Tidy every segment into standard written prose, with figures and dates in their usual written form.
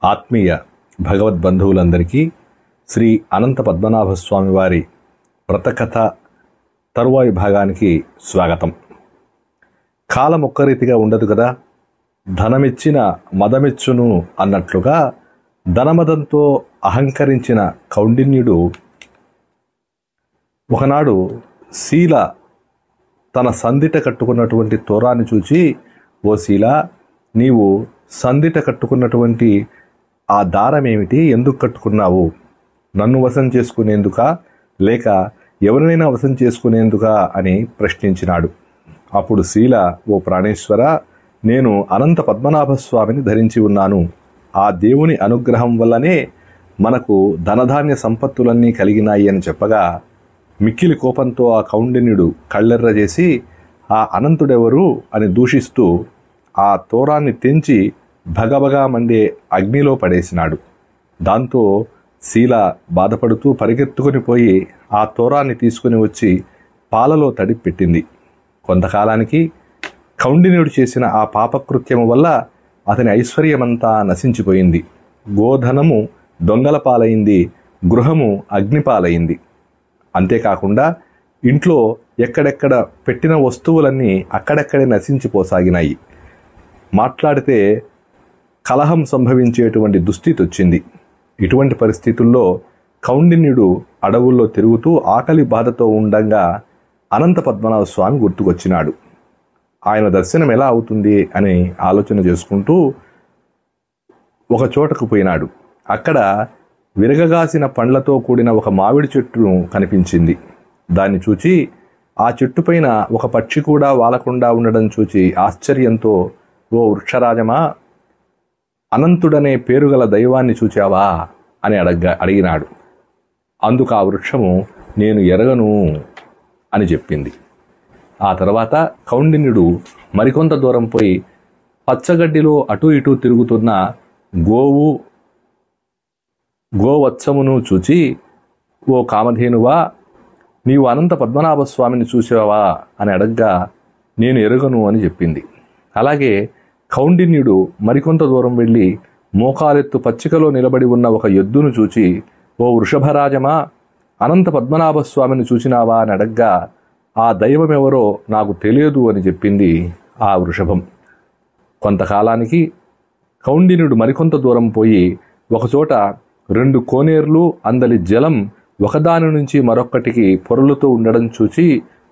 ఆత్మీయ భగవద్బంధువులందరికీ శ్రీ అనంత పద్మనాభ స్వామి వారి వ్రతకథ తరువాయి భాగానికి స్వాగతం. కాలం ఒక్క రీతిగా ఉండదు కదా. ధనమిచ్చిన మదమిచ్చును అన్నట్లుగా ధనమదంతో అహంకరించిన కౌండిన్యుడు ఒకనాడు శీల తన సందిట కట్టుకున్నటువంటి తోరాన్ని చూచి, ఓ శీల, నీవు సందిట కట్టుకున్నటువంటి ఆ దారమేమిటి? ఎందుకు కట్టుకున్నావు? నన్ను వశం చేసుకునేందుకా లేక ఎవరినైనా వశం చేసుకునేందుకా అని ప్రశ్నించినాడు. అప్పుడు శీల, ఓ ప్రాణేశ్వర, నేను అనంత పద్మనాభస్వామిని ధరించి ఉన్నాను. ఆ దేవుని అనుగ్రహం వల్లనే మనకు ధనధాన్య సంపత్తులన్నీ కలిగినాయి అని చెప్పగా, మిక్కిలి కోపంతో ఆ కౌండిన్యుడు కళ్ళెర్ర చేసి ఆ అనంతుడెవరు అని దూషిస్తూ ఆ తోరాన్ని తెంచి భగభగా మండే అగ్నిలో పడేసినాడు. దాంతో శీల బాధపడుతూ పరిగెత్తుకుని పోయి ఆ తోరాన్ని తీసుకుని వచ్చి పాలలో తడిపెట్టింది. కొంతకాలానికి కౌండిన్యుడు చేసిన ఆ పాపకృత్యము వల్ల అతని ఐశ్వర్యమంతా నశించిపోయింది. గోధనము దొంగల పాలైంది, గృహము అగ్నిపాలైంది. అంతేకాకుండా ఇంట్లో ఎక్కడెక్కడ పెట్టిన వస్తువులన్నీ అక్కడెక్కడే నశించిపోసాగినాయి. మాట్లాడితే కలహం సంభవించేటువంటి దుస్థితి వచ్చింది. ఇటువంటి పరిస్థితుల్లో కౌండిన్యుడు అడవుల్లో తిరుగుతూ ఆకలి బాధతో ఉండంగా అనంత పద్మనాభ స్వామి గుర్తుకొచ్చినాడు. ఆయన దర్శనం ఎలా అవుతుంది అని ఆలోచన చేసుకుంటూ ఒక చోటకు పోయినాడు. అక్కడ విరగగాసిన పండ్లతో కూడిన ఒక మామిడి చెట్టు కనిపించింది. దాన్ని చూచి ఆ చెట్టుపైన ఒక పక్షి కూడా వాలకుండా ఉండడం చూచి ఆశ్చర్యంతో, ఓ వృక్షరాజమా, అనంతుడనే పేరుగల దైవాన్ని చూచావా అని అడిగినాడు. అందుకు ఆ వృక్షము, నేను ఎరగను అని చెప్పింది. ఆ తర్వాత కౌండిన్యుడు మరికొంత దూరం పోయి పచ్చగడ్డిలో అటూ ఇటూ తిరుగుతున్న గోవత్సమును చూచి, ఓ కామధేనువా, నీవు అనంత పద్మనాభ స్వామిని చూసావా అని అడగ్గా, నేను ఎరుగను అని చెప్పింది. అలాగే కౌండిన్యుడు మరికొంత దూరం వెళ్ళి మోకాలెత్తు పచ్చికలో నిలబడి ఉన్న ఒక ఎద్దును చూచి, ఓ వృషభరాజమా, అనంత పద్మనాభ స్వామిని చూచినావా అని అడగ్గా, ఆ దైవమెవరో నాకు తెలియదు అని చెప్పింది ఆ వృషభం. కొంతకాలానికి కౌండిన్యుడు మరికొంత దూరం పోయి ఒకచోట 2 కోనేర్లు అందలి జలం ఒకదాని నుంచి మరొక్కటికి పొరలుతూ ఉండడం చూచి,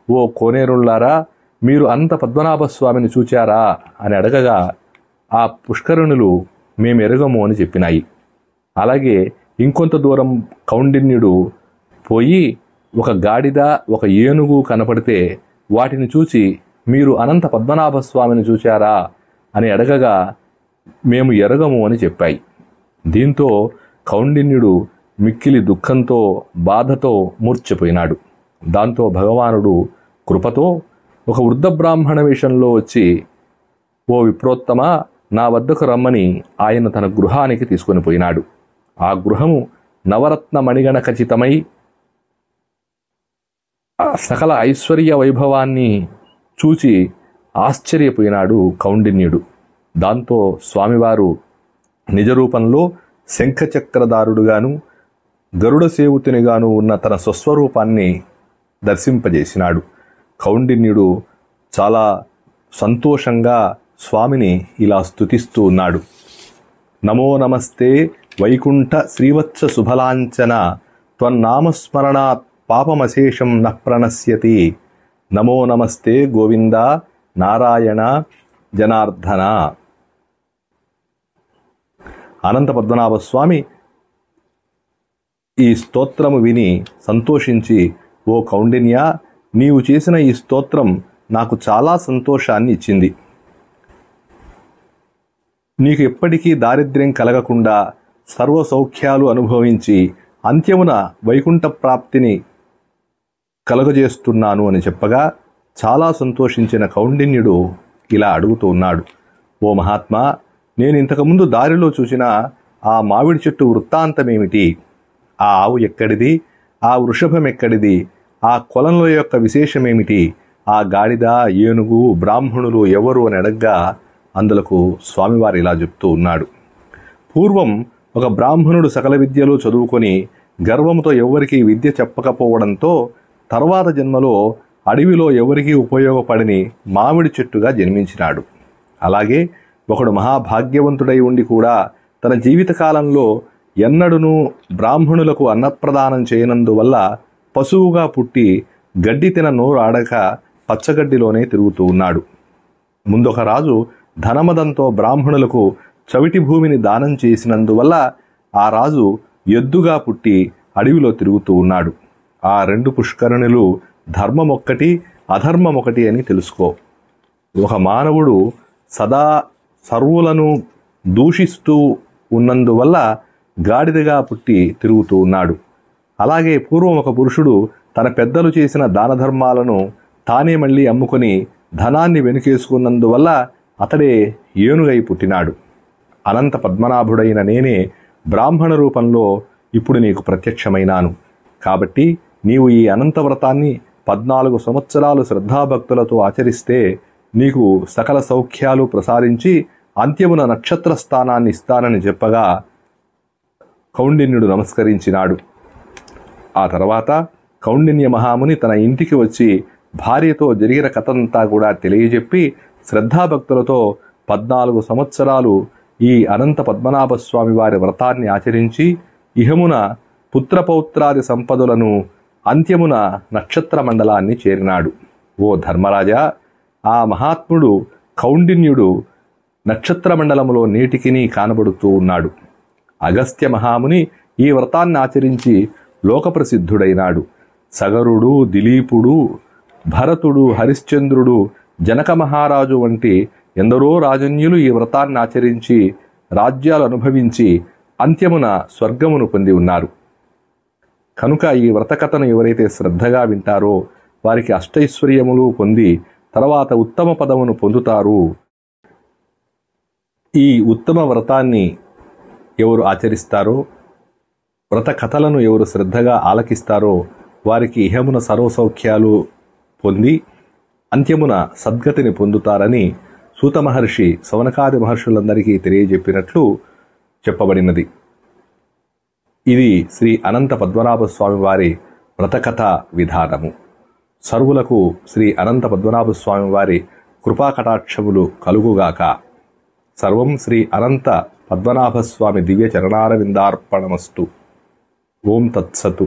ఓ కోనేరులారా, మీరు అనంత పద్మనాభ స్వామిని చూచారా అని అడగగా, ఆ పుష్కరుణులు మేమెరగము అని చెప్పినాయి. అలాగే ఇంకొంత దూరం కౌండిన్యుడు పోయి ఒక గాడిద, ఒక ఏనుగు కనపడితే వాటిని చూచి, మీరు అనంత పద్మనాభ స్వామిని చూచారా అని అడగగా, మేము ఎరగము అని చెప్పాయి. దీంతో కౌండిన్యుడు మిక్కిలి దుఃఖంతో బాధతో మూర్ఛపోయినాడు. దాంతో భగవానుడు కృపతో ఒక వృద్ధ బ్రాహ్మణ వేషంలో వచ్చి, ఓ విప్రోత్తమ, నా వద్దకు రమ్మని ఆయన తన గృహానికి తీసుకొని పోయినాడు. ఆ గృహము నవరత్న మణిగణ ఖచ్చితమై సకల ఐశ్వర్య వైభవాన్ని చూచి ఆశ్చర్యపోయినాడు కౌండిన్యుడు. దాంతో స్వామివారు నిజరూపంలో శంఖచక్రధారుడుగాను గరుడ సేవుతునిగాను ఉన్న తన స్వస్వరూపాన్ని దర్శింపజేసినాడు. కౌండిన్యుడు చాలా సంతోషంగా స్వామిని ఇలా స్తుతిస్తూ ఉన్నాడు. నమో నమస్తే వైకుంఠ శ్రీవత్స శుభలాంఛన త్వన్నామస్మరణాత్ పాపమశేషం న ప్రణశ్యతి. నమో నమస్తే గోవింద నారాయణ జనార్దన. అనంత పద్మనాభ స్వామి ఈ స్తోత్రము విని సంతోషించి, ఓ కౌండిన్య, నీవు చేసిన ఈ స్తోత్రం నాకు చాలా సంతోషాన్ని ఇచ్చింది. నీకు ఎప్పటికీ దారిద్ర్యం కలగకుండా సర్వ సౌఖ్యాలు అనుభవించి అంత్యమున వైకుంఠ ప్రాప్తిని కలుగజేస్తున్నాను అని చెప్పగా చాలా సంతోషించిన కౌండిన్యుడు ఇలా అడుగుతూ ఉన్నాడు, ఓ మహాత్మా, నేను ఇంతకుముందు దారిలో చూసిన ఆ మామిడి చెట్టు వృత్తాంతమేమిటి? ఆ ఆవు ఎక్కడిది? ఆ వృషభం ఎక్కడిది? ఆ కొలంలో యొక్క విశేషమేమిటి? ఆ గాడిద, ఏనుగు, బ్రాహ్మణులు ఎవరు అని అడగ్గా అందులకు స్వామివారు ఇలా చెప్తూ ఉన్నాడు. పూర్వం ఒక బ్రాహ్మణుడు సకల విద్యలు చదువుకొని గర్వంతో ఎవరికీ విద్య చెప్పకపోవడంతో తర్వాత జన్మలో అడవిలో ఎవరికీ ఉపయోగపడని మామిడి చెట్టుగా జన్మించినాడు. అలాగే ఒకడు మహాభాగ్యవంతుడై ఉండి కూడా తన జీవితకాలంలో ఎన్నడూనూ బ్రాహ్మణులకు అన్నప్రదానం చేయనందువల్ల పశువుగా పుట్టి గడ్డి తిన నోరు ఆడక పచ్చగడ్డిలోనే తిరుగుతూ ఉన్నాడు. ముందొక రాజు ధనమదంతో బ్రాహ్మణులకు చవిటి భూమిని దానం చేసినందువల్ల ఆ రాజు ఎద్దుగా పుట్టి అడవిలో తిరుగుతూ ఉన్నాడు. ఆ రెండు పుష్కరుణులు ధర్మమొక్కటి అధర్మమొకటి అని తెలుసుకో. ఒక మానవుడు సదా సర్వులను దూషిస్తూ ఉన్నందువల్ల గాడిదగా పుట్టి తిరుగుతూ ఉన్నాడు. అలాగే పూర్వం ఒక పురుషుడు తన పెద్దలు చేసిన దాన ధర్మాలను తానే మళ్ళీ అమ్ముకొని ధనాన్ని వెనుకేసుకున్నందువల్ల అతడే ఏనుగై పుట్టినాడు. అనంత పద్మనాభుడైన నేనే బ్రాహ్మణ రూపంలో ఇప్పుడు నీకు ప్రత్యక్షమైనాను. కాబట్టి నీవు ఈ అనంత వ్రతాన్ని 14 సంవత్సరాలు శ్రద్ధాభక్తులతో ఆచరిస్తే నీకు సకల సౌఖ్యాలు ప్రసాదించి అంత్యమున నక్షత్ర స్థానాన్ని ఇస్తానని చెప్పగా కౌండిన్యుడు నమస్కరించినాడు. ఆ తర్వాత కౌండిన్య మహాముని తన ఇంటికి వచ్చి భార్యతో జరిగిన కథంతా కూడా తెలియజెప్పి శ్రద్ధాభక్తులతో 14 సంవత్సరాలు ఈ అనంత పద్మనాభ స్వామి వారి వ్రతాన్ని ఆచరించి ఇహమున పుత్రపౌత్రాది సంపదలను అంత్యమున నక్షత్ర మండలాన్ని చేరినాడు. ఓ ధర్మరాజా, ఆ మహాత్ముడు కౌండిన్యుడు నక్షత్ర మండలములో నేటికిని కానబడుతూ ఉన్నాడు. అగస్త్య మహాముని ఈ వ్రతాన్ని ఆచరించి లోకప్రసిద్ధుడైనాడు. సగరుడు, దిలీపుడు, భరతుడు, హరిశ్చంద్రుడు, జనక మహారాజు వంటి ఎందరో రాజన్యులు ఈ వ్రతాన్ని ఆచరించి రాజ్యాలు అనుభవించి అంత్యమున స్వర్గమును పొంది ఉన్నారు. కనుక ఈ వ్రతకథను ఎవరైతే శ్రద్ధగా వింటారో వారికి అష్టైశ్వర్యములు పొంది తర్వాత ఉత్తమ పదమును పొందుతారు. ఈ ఉత్తమ వ్రతాన్ని ఎవరు ఆచరిస్తారో, వ్రత కథలను ఎవరు శ్రద్ధగా ఆలకిస్తారో వారికి ఇహమున సర్వసౌఖ్యాలు పొంది అంత్యమున సద్గతిని పొందుతారని సూత మహర్షి సవనకాది మహర్షులందరికీ తెలియజెప్పినట్లు చెప్పబడినది. ఇది శ్రీ అనంత పద్మనాభ స్వామి వారి వ్రతకథ విధానము. సర్వులకు శ్రీ అనంత పద్మనాభ స్వామి వారి కృపాకటాక్షములు కలుగుగాక. సర్వం శ్రీ అనంత పద్మనాభ స్వామి దివ్య చరణారవిందార్పణమస్తు. ఓం తత్సతు.